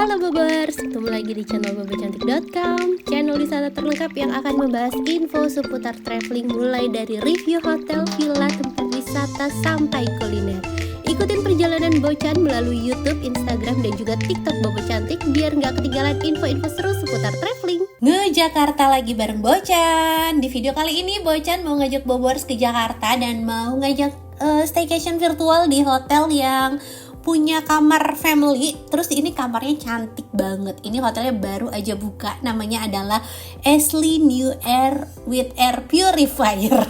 Halo Bobers, ketemu lagi di channel bobocantik.com, channel wisata terlengkap yang akan membahas info seputar traveling mulai dari review hotel, villa, tempat wisata sampai kuliner. Ikutin perjalanan Bocan melalui YouTube, Instagram, dan juga TikTok Bobo Cantik biar nggak ketinggalan info-info seru seputar traveling. Nge-Jakarta lagi bareng Bocan. Di video kali ini Bocan mau ngajak Bobers ke Jakarta dan mau ngajak staycation virtual di hotel yang punya kamar family. Terus ini kamarnya cantik banget. Ini hotelnya baru aja buka. Namanya adalah Ashley New Air with Air Purifier.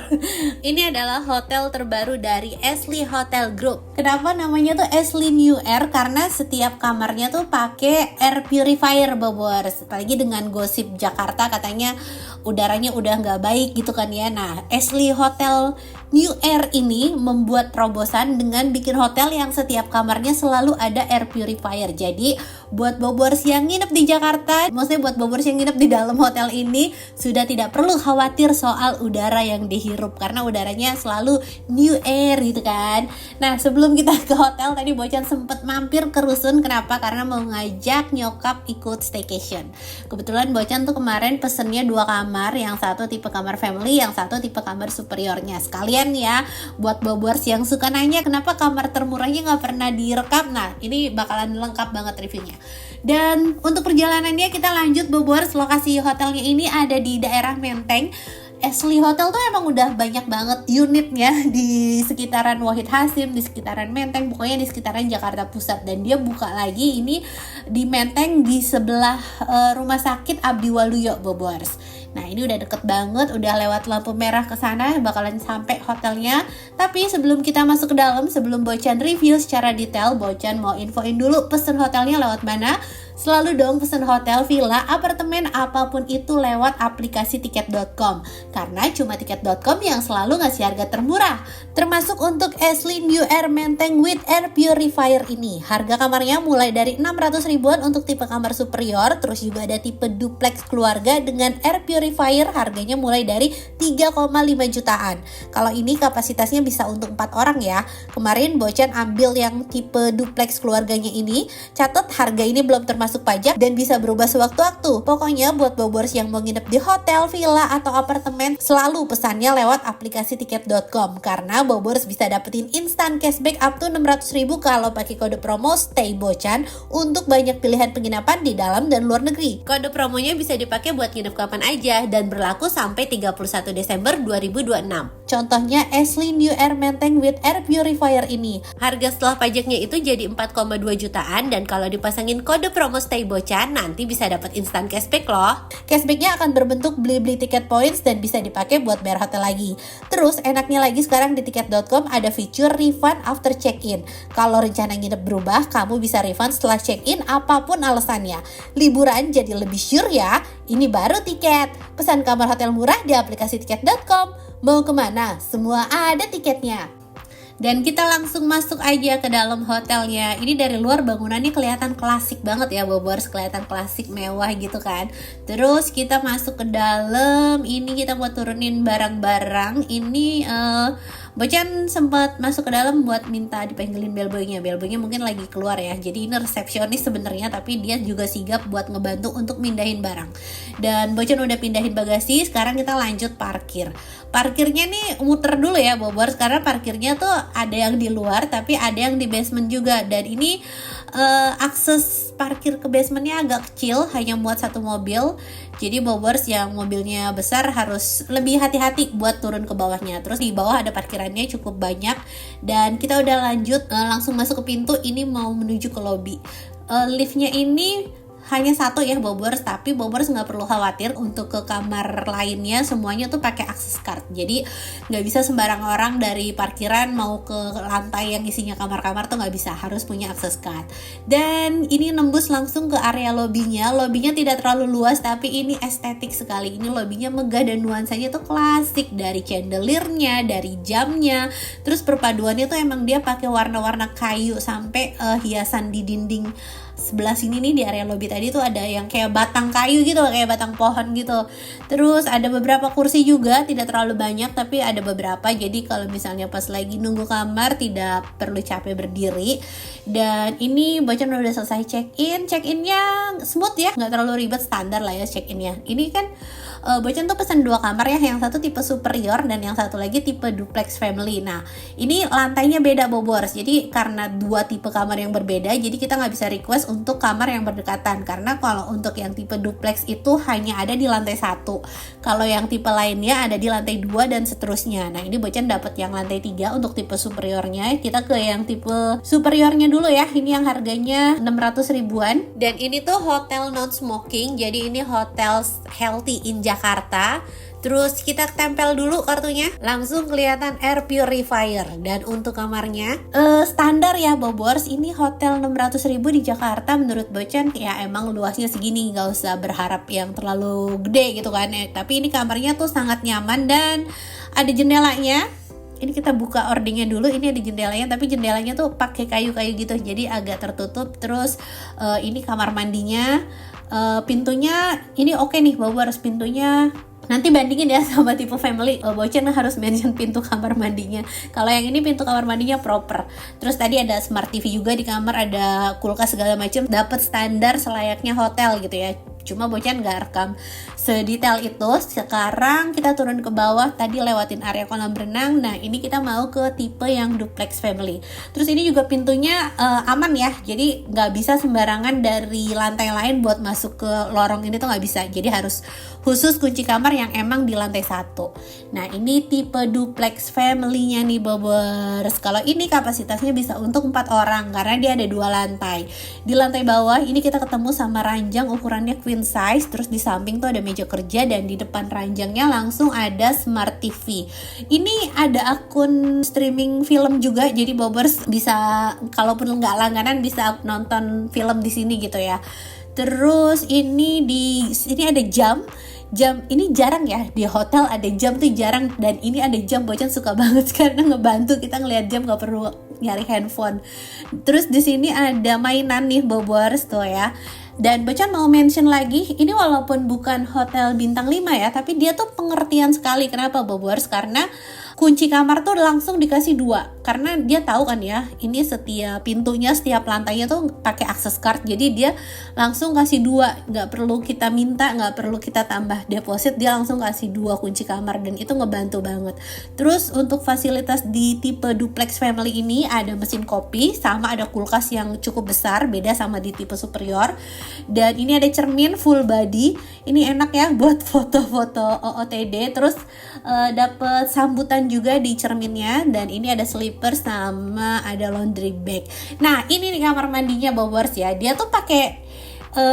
Ini adalah hotel terbaru dari Ashley Hotel Group. Kenapa namanya tuh Ashley New Air? Karena setiap kamarnya tuh pakai air purifier, Bobors. Apalagi dengan gosip Jakarta katanya udaranya udah nggak baik gitu kan ya. Nah, Ashley Hotel New Air ini membuat terobosan dengan bikin hotel yang setiap kamarnya selalu ada air purifier. Jadi buat Bobors yang nginep di Jakarta, maksudnya buat Bobors yang nginep di dalam hotel ini sudah tidak perlu khawatir soal udara yang dihirup karena udaranya selalu new air gitu kan. Nah, sebelum kita ke hotel tadi Bocan sempet mampir ke Rusun. Kenapa? Karena mau ngajak nyokap ikut staycation. Kebetulan Bocan tuh kemarin pesennya 2 kamar, yang satu tipe kamar family, yang satu tipe kamar superiornya. Sekalian ya buat Bobors yang suka nanya kenapa kamar termurahnya nggak pernah direkam. Nah, ini bakalan lengkap banget reviewnya. Dan untuk perjalanannya kita lanjut Bobors. Lokasi hotelnya ini ada di daerah Menteng. Ashley Hotel tuh emang udah banyak banget unitnya di sekitaran Wahid Hasim, di sekitaran Menteng, pokoknya di sekitaran Jakarta Pusat. Dan dia buka lagi ini di Menteng di sebelah rumah sakit Abdi Waluyo, Bobors. Nah, ini udah deket banget, udah lewat lampu merah ke sana, bakalan sampai hotelnya. Tapi sebelum kita masuk ke dalam, sebelum Bocan review secara detail, Bocan mau infoin dulu pesen hotelnya lewat mana. Selalu dong pesen hotel, villa, apartemen, apapun itu lewat aplikasi tiket.com. Karena cuma tiket.com yang selalu ngasih harga termurah. Termasuk untuk Ashley New Air Menteng with Air Purifier ini. Harga kamarnya mulai dari 600 ribuan untuk tipe kamar superior. Terus juga ada tipe duplex keluarga dengan air purifier, harganya mulai dari 3,5 jutaan. Kalau ini kapasitasnya bisa untuk 4 orang ya. Kemarin Bocan ambil yang tipe duplex keluarganya ini. Catat harga ini belum termasuk pajak dan bisa berubah sewaktu-waktu. Pokoknya buat Bobors yang mau nginep di hotel, villa, atau apartemen, selalu pesannya lewat aplikasi tiket.com karena Bobors bisa dapetin instant cashback up to 600 ribu kalau pakai kode promo Stay Bocan untuk banyak pilihan penginapan di dalam dan luar negeri. Kode promonya bisa dipakai buat nginep kapan aja dan berlaku sampai 31 Desember 2026. Contohnya Ashley New Air Menteng with Air Purifier ini. Harga setelah pajaknya itu jadi 4,2 jutaan dan kalau dipasangin kode promo Stay Bocan nanti bisa dapat instant cashback loh. Cashbacknya akan berbentuk beli-beli tiket points dan bisa dipakai buat bayar hotel lagi. Terus enaknya lagi sekarang di tiket.com ada fitur refund after check-in. Kalau rencana nginep berubah, kamu bisa refund setelah check-in apapun alasannya. Liburan jadi lebih sure ya. Ini baru tiket. Pesan kamar hotel murah di aplikasi tiket.com. Mau kemana? Semua ada tiketnya. Dan kita langsung masuk aja ke dalam hotelnya. Ini dari luar bangunannya kelihatan klasik banget ya Bobors, kelihatan klasik mewah gitu kan. Terus kita masuk ke dalam. Ini kita mau turunin barang-barang. Ini Bocan sempat masuk ke dalam buat minta dipanggilin bellboynya. Bellboynya mungkin lagi keluar ya. Jadi ini resepsionis sebenarnya, tapi dia juga sigap buat ngebantu untuk mindahin barang. Dan Bocan udah pindahin bagasi. Sekarang kita lanjut parkir. Parkirnya nih muter dulu ya Bobors, karena parkirnya tuh ada yang di luar tapi ada yang di basement juga. Dan ini akses parkir ke basementnya agak kecil, hanya muat 1 mobil. Jadi Bobors yang mobilnya besar harus lebih hati-hati buat turun ke bawahnya. Terus di bawah ada parkirannya cukup banyak. Dan kita udah lanjut langsung masuk ke pintu. Ini mau menuju ke lobby. Liftnya ini hanya 1 ya Bobors, tapi Bobors nggak perlu khawatir untuk ke kamar lainnya, semuanya tuh pakai akses card. Jadi nggak bisa sembarang orang dari parkiran mau ke lantai yang isinya kamar-kamar tuh nggak bisa, harus punya akses card. Dan ini nembus langsung ke area lobbynya. Lobbynya tidak terlalu luas tapi ini estetik sekali. Ini lobbynya megah dan nuansanya tuh klasik, dari chandeliernya, dari jamnya. Terus perpaduannya tuh emang dia pakai warna-warna kayu sampai hiasan di dinding sebelah sini nih di area lobby tadi tuh ada yang kayak batang kayu gitu, kayak batang pohon gitu. Terus ada beberapa kursi juga, tidak terlalu banyak tapi ada beberapa. Jadi kalau misalnya pas lagi nunggu kamar tidak perlu capek berdiri. Dan ini Bocan udah selesai check-innya smooth ya, nggak terlalu ribet, standar lah ya check-innya. Ini kan Bocan tuh pesan 2 kamar ya, yang satu tipe superior dan yang satu lagi tipe duplex family. Nah ini lantainya beda Bobors, jadi karena 2 tipe kamar yang berbeda, jadi kita nggak bisa request untuk kamar yang berdekatan, karena kalau untuk yang tipe duplex itu hanya ada di lantai 1, kalau yang tipe lainnya ada di lantai 2 dan seterusnya. Nah ini Bocan dapat yang lantai 3 untuk tipe superiornya. Kita ke yang tipe superiornya dulu ya, ini yang harganya 600 ribuan, dan ini tuh hotel non smoking, jadi ini hotel healthy in Jakarta. Terus kita tempel dulu kartunya, langsung kelihatan air purifier. Dan untuk kamarnya standar ya Bobors, ini hotel 600 ribu di Jakarta menurut Bocan ya emang luasnya segini, gak usah berharap yang terlalu gede gitu kan. Tapi ini kamarnya tuh sangat nyaman dan ada jendelanya. Ini kita buka ordingnya dulu, ini ada jendelanya, tapi jendelanya tuh pakai kayu-kayu gitu, jadi agak tertutup. Terus ini kamar mandinya, pintunya ini oke nih Bobors, pintunya nanti bandingin ya sama tipe family. Bocan harus mention pintu kamar mandinya. Kalau yang ini pintu kamar mandinya proper. Terus tadi ada smart TV juga di kamar, ada kulkas segala macam, dapat standar selayaknya hotel gitu ya. Cuma Bocan nggak rekam sedetail itu. Sekarang kita turun ke bawah, tadi lewatin area kolam renang. Nah ini kita mau ke tipe yang duplex family. Terus ini juga pintunya aman ya, jadi nggak bisa sembarangan dari lantai lain buat masuk ke lorong ini tuh nggak bisa. Jadi harus khusus kunci kamar yang emang di lantai 1. Nah ini tipe duplex family-nya nih Bobers. Kalau ini kapasitasnya bisa untuk 4 orang karena dia ada 2 lantai. Di lantai bawah ini kita ketemu sama ranjang ukurannya queen size. Terus di samping tuh ada meja kerja, dan di depan ranjangnya langsung ada smart TV. Ini ada akun streaming film juga, jadi Bobers bisa kalaupun nggak langganan bisa nonton film di sini gitu ya. Terus ini di sini ada jam ini jarang ya, di hotel ada jam tuh jarang, dan ini ada jam. Bocan suka banget karena ngebantu kita ngeliat jam, gak perlu nyari handphone. Terus di sini ada mainan nih Bobors tuh ya. Dan Bocan mau mention lagi, ini walaupun bukan hotel bintang 5 ya, tapi dia tuh pengertian sekali. Kenapa Bobors? Karena kunci kamar tuh langsung dikasih 2, karena dia tahu kan ya, ini setiap pintunya, setiap lantainya tuh pakai access card, jadi dia langsung kasih 2, nggak perlu kita minta, nggak perlu kita tambah deposit, dia langsung kasih 2 kunci kamar, dan itu ngebantu banget. Terus untuk fasilitas di tipe duplex family ini ada mesin kopi, sama ada kulkas yang cukup besar, beda sama di tipe superior. Dan ini ada cermin full body, ini enak ya buat foto-foto OOTD. Terus dapet sambutan juga di cerminnya, dan ini ada slippers sama ada laundry bag. Nah ini nih kamar mandinya Bobors ya, dia tuh pakai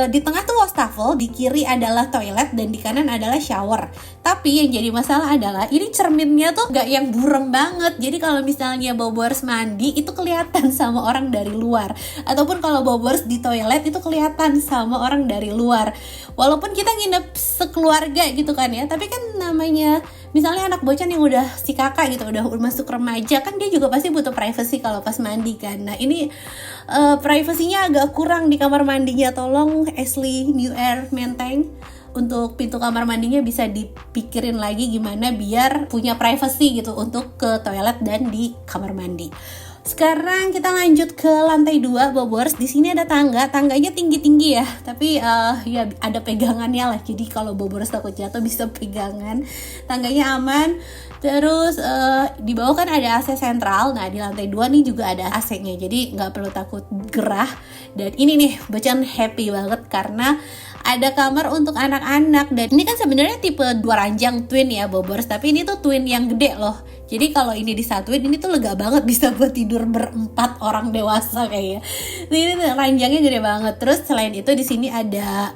di tengah tuh wastafel, di kiri adalah toilet, dan di kanan adalah shower. Tapi yang jadi masalah adalah ini cerminnya tuh gak yang burem banget. Jadi kalau misalnya Bobors mandi itu kelihatan sama orang dari luar, ataupun kalau Bobors di toilet itu kelihatan sama orang dari luar. Walaupun kita nginep sekeluarga gitu kan ya, tapi kan namanya misalnya anak Bocan yang udah si kakak gitu, udah masuk remaja, kan dia juga pasti butuh privacy kalau pas mandi kan. Nah ini privasinya agak kurang di kamar mandinya. Tolong Ashley New Air maintain untuk pintu kamar mandinya bisa dipikirin lagi gimana biar punya privacy gitu untuk ke toilet dan di kamar mandi. Sekarang kita lanjut ke lantai 2 Bobors. Di sini ada tangganya tinggi-tinggi ya, tapi ya ada pegangannya lah. Jadi kalau Bobors takut jatuh bisa pegangan. Tangganya aman. Terus di bawah kan ada AC sentral. Nah di lantai 2 nih juga ada AC-nya, jadi nggak perlu takut gerah. Dan ini nih Bocan happy banget karena ada kamar untuk anak-anak. Dan ini kan sebenarnya tipe 2 ranjang twin ya Bobors, tapi ini tuh twin yang gede loh. Jadi kalau ini disatuin ini tuh lega banget, bisa buat tidur berempat orang dewasa kayaknya. Ini tuh ranjangnya gede banget. Terus selain itu di sini ada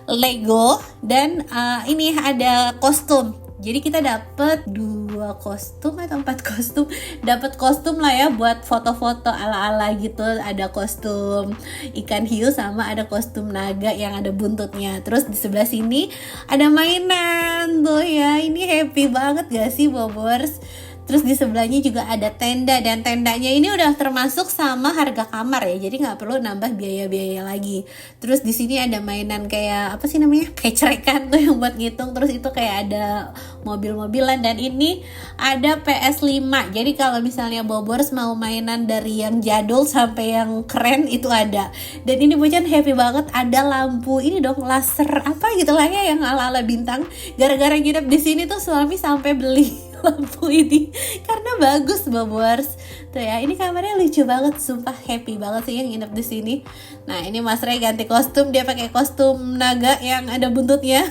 Lego dan ini ada kostum. Jadi kita dapat 2 kostum atau 4 kostum. Dapat kostum lah ya buat foto-foto ala-ala gitu. Ada kostum ikan hiu sama ada kostum naga yang ada buntutnya. Terus di sebelah sini ada mainan tuh ya. Ini happy banget gak sih Bobors? Terus di sebelahnya juga ada tenda, dan tendanya ini udah termasuk sama harga kamar ya, jadi nggak perlu nambah biaya-biaya lagi. Terus di sini ada mainan kayak apa sih namanya, kayak cerekan tuh yang buat ngitung. Terus itu kayak ada mobil-mobilan, dan ini ada PS5. Jadi kalau misalnya Bobors mau mainan dari yang jadul sampai yang keren itu ada. Dan ini Bocan happy banget, ada lampu ini dong, laser apa gitu lah ya, yang ala-ala bintang. Gara-gara nginep di sini tuh suami sampai beli lampu ini karena bagus Bobors tuh ya. Ini kamarnya lucu banget, sumpah happy banget sih yang nginep di sini. Nah ini Mas Ray ganti kostum, dia pakai kostum naga yang ada buntutnya.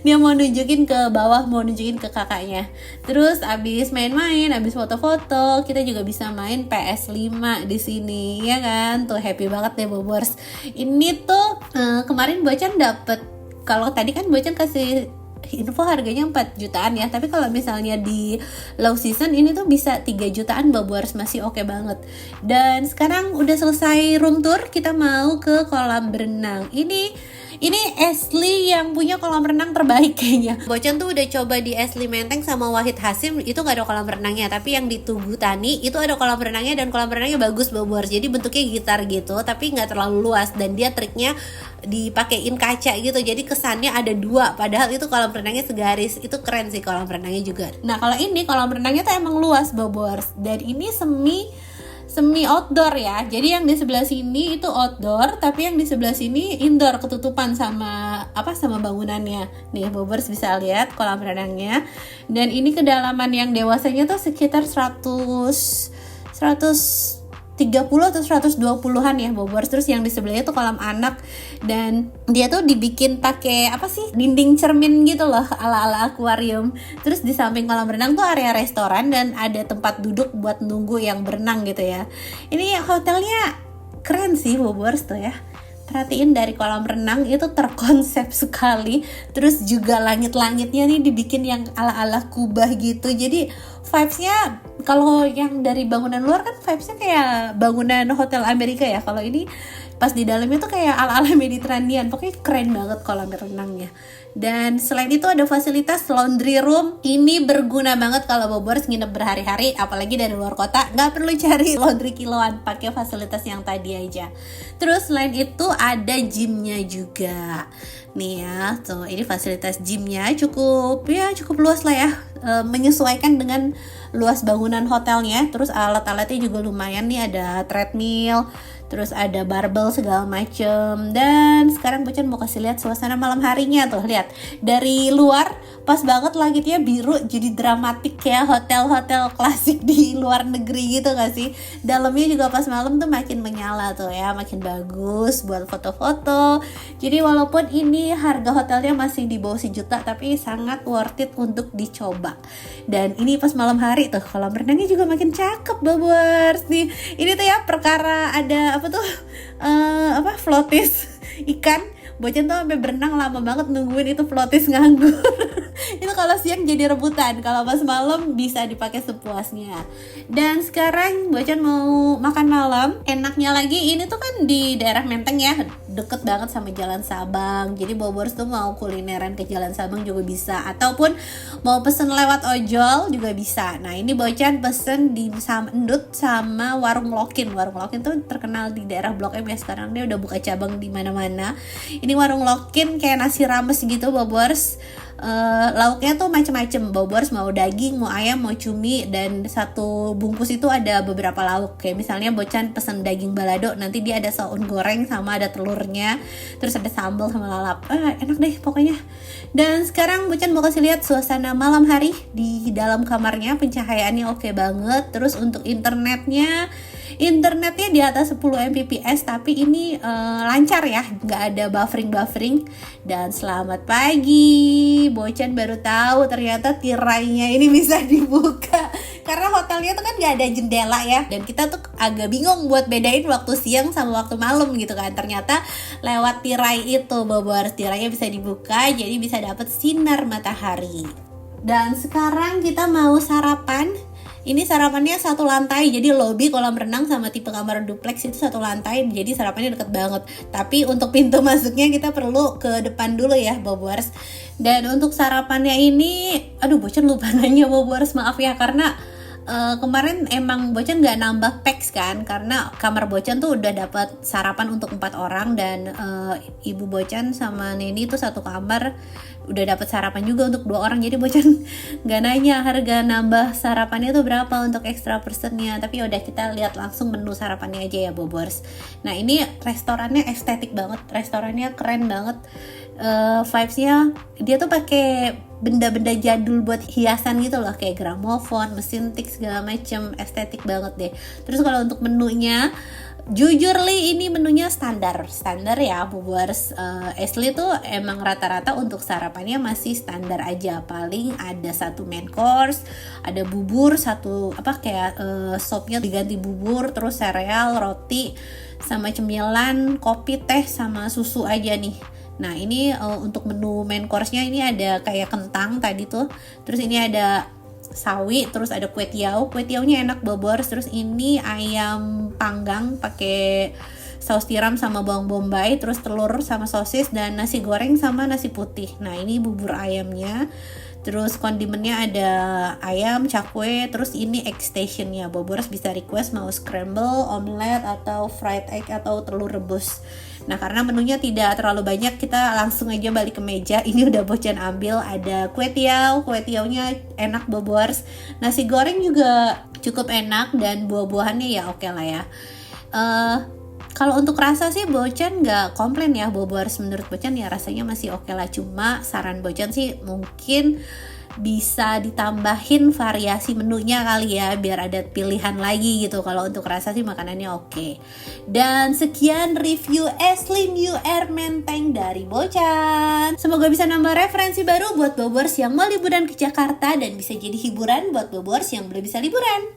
Dia mau nunjukin ke bawah, mau nunjukin ke kakaknya. Terus abis main-main, abis foto-foto, kita juga bisa main PS5 di sini ya kan. Tuh happy banget deh Bobors. Ini tuh kemarin Bocan dapet, kalau tadi kan Bocan kasih info harganya 4 jutaan ya, tapi kalau misalnya di low season ini tuh bisa 3 jutaan Bobors, masih oke banget. Dan sekarang udah selesai room tour, kita mau ke kolam berenang. Ini Ashley yang punya kolam renang terbaik kayaknya. Bocan tuh udah coba di Ashley Menteng sama Wahid Hasim, itu gak ada kolam renangnya. Tapi yang di Tugu Tani itu ada kolam renangnya, dan kolam renangnya bagus Bobors. Jadi bentuknya gitar gitu, tapi gak terlalu luas. Dan dia triknya dipakein kaca gitu, jadi kesannya ada dua, padahal itu kolam renangnya segaris. Itu keren sih kolam renangnya juga. Nah kalau ini kolam renangnya tuh emang luas Bobors, dan ini semi outdoor ya. Jadi yang di sebelah sini itu outdoor, tapi yang di sebelah sini indoor, ketutupan sama bangunannya. Nih Bobors bisa lihat kolam renangnya. Dan ini kedalaman yang dewasanya tuh sekitar 130 atau 120-an ya Bobors. Terus yang di sebelahnya tuh kolam anak, dan dia tuh dibikin pakai dinding cermin gitu loh, ala-ala akuarium. Terus di samping kolam renang tuh area restoran, dan ada tempat duduk buat nunggu yang berenang gitu ya. Ini hotelnya keren sih Bobors tuh ya. Perhatiin dari kolam renang itu terkonsep sekali. Terus juga langit-langitnya nih dibikin yang ala-ala kubah gitu. Jadi vibes-nya, kalau yang dari bangunan luar kan vibes-nya kayak bangunan hotel Amerika ya. Kalau ini pas di dalamnya tuh kayak ala-ala Mediterranean. Pokoknya keren banget kolam renangnya. Dan selain itu ada fasilitas laundry room. Ini berguna banget kalau Bobors nginep berhari-hari, apalagi dari luar kota, nggak perlu cari laundry kiloan, pakai fasilitas yang tadi aja. Terus selain itu ada gymnya juga. Nih ya, tuh ini fasilitas gymnya cukup luas lah ya, menyesuaikan dengan luas bangunan hotelnya. Terus alat-alatnya juga lumayan nih, ada treadmill, terus ada barbel segala macem. Dan sekarang Bocan mau kasih lihat suasana malam harinya. Tuh lihat, dari luar pas banget langitnya biru, jadi dramatik ya, hotel-hotel klasik di luar negeri gitu gak sih. Dalamnya juga pas malam tuh makin menyala tuh ya, makin bagus buat foto-foto. Jadi walaupun ini harga hotelnya masih di bawah 1 juta, tapi sangat worth it untuk dicoba. Dan ini pas malam hari tuh kolam renangnya juga makin cakep Bobors nih. Ini tuh ya perkara ada floaties ikan. Bocan tuh sampai berenang lama banget nungguin itu floaties nganggur. Itu kalau siang jadi rebutan, kalau pas malam bisa dipakai sepuasnya. Dan sekarang Bocan mau makan malam. Enaknya lagi ini tuh kan di daerah Menteng ya, deket banget sama Jalan Sabang. Jadi Bobors tuh mau kulineran ke Jalan Sabang juga bisa, ataupun mau pesen lewat ojol juga bisa. Nah ini Bocan pesen di Endut sama Warung Lokin. Warung Lokin tuh terkenal di daerah Blok M ya, sekarang dia udah buka cabang di mana-mana. Ini Warung Lokin kayak nasi rames gitu Bobors. Lauknya tuh macem-macem Bobors, mau daging, mau ayam, mau cumi, dan satu bungkus itu ada beberapa lauk. Kayak misalnya Bocan pesen daging balado, nanti dia ada saun goreng sama ada telurnya, terus ada sambal sama lalap. Enak deh pokoknya. Dan sekarang Bocan mau kasih lihat suasana malam hari di dalam kamarnya. Pencahayaannya oke banget. Terus untuk internetnya di atas 10 Mbps, tapi ini lancar ya, nggak ada buffering. Dan selamat pagi, Bocan baru tahu ternyata tirainya ini bisa dibuka, karena hotelnya tuh kan nggak ada jendela ya, dan kita tuh agak bingung buat bedain waktu siang sama waktu malam gitu kan. Ternyata lewat tirai itu Bobors, tirainya bisa dibuka, jadi bisa dapet sinar matahari. Dan sekarang kita mau sarapan Ini sarapannya satu lantai, jadi lobby, kolam renang sama tipe kamar duplex itu satu lantai, jadi sarapannya deket banget. Tapi untuk pintu masuknya kita perlu ke depan dulu ya Bobors. Dan untuk sarapannya ini, aduh Bocan lupa nanya Bobors, maaf ya karena kemarin emang Bocan nggak nambah packs kan, karena kamar Bocan tuh udah dapat sarapan untuk 4 orang dan ibu Bocan sama Neni tuh satu kamar udah dapat sarapan juga untuk 2 orang, jadi Bocan nggak nanya harga nambah sarapannya tuh berapa untuk extra personnya, tapi udah kita lihat langsung menu sarapannya aja ya Bobors. Nah ini restorannya estetik banget, restorannya keren banget. Vibes-nya dia tuh pakai benda-benda jadul buat hiasan gitu loh, kayak gramofon, mesin tik segala macem, estetik banget deh. Terus kalau untuk menunya, jujur Li ini menunya standar ya Bobors. Asli tuh emang rata-rata untuk sarapannya masih standar aja, paling ada satu main course, ada bubur satu kayak sopnya diganti bubur, terus sereal, roti, sama cemilan, kopi, teh, sama susu aja nih. Nah ini untuk menu main course-nya ini ada kayak kentang tadi tuh, terus ini ada sawi, terus ada kue tiaunya enak Bobors, terus ini ayam panggang pakai saus tiram sama bawang bombay, terus telur sama sosis, dan nasi goreng sama nasi putih. Nah ini bubur ayamnya, terus kondimennya ada ayam, cakwe, terus ini egg stationnya Bobors bisa request mau scramble, omelet, atau fried egg, atau telur rebus. Nah karena menunya tidak terlalu banyak, kita langsung aja balik ke meja. Ini udah Bocan ambil, ada kue tiaunya enak Bobors, nasi goreng juga cukup enak, dan buah-buahannya ya oke lah ya. Kalau untuk rasa sih Bocan nggak komplain ya Bobors, menurut Bocan ya rasanya masih oke lah. Cuma saran Bocan sih mungkin bisa ditambahin variasi menunya kali ya, biar ada pilihan lagi gitu. Kalau untuk rasa sih makanannya oke. Dan sekian review Asli New Air Menteng dari Bocan. Semoga bisa nambah referensi baru buat Bobors yang mau liburan ke Jakarta, dan bisa jadi hiburan buat Bobors yang belum bisa liburan.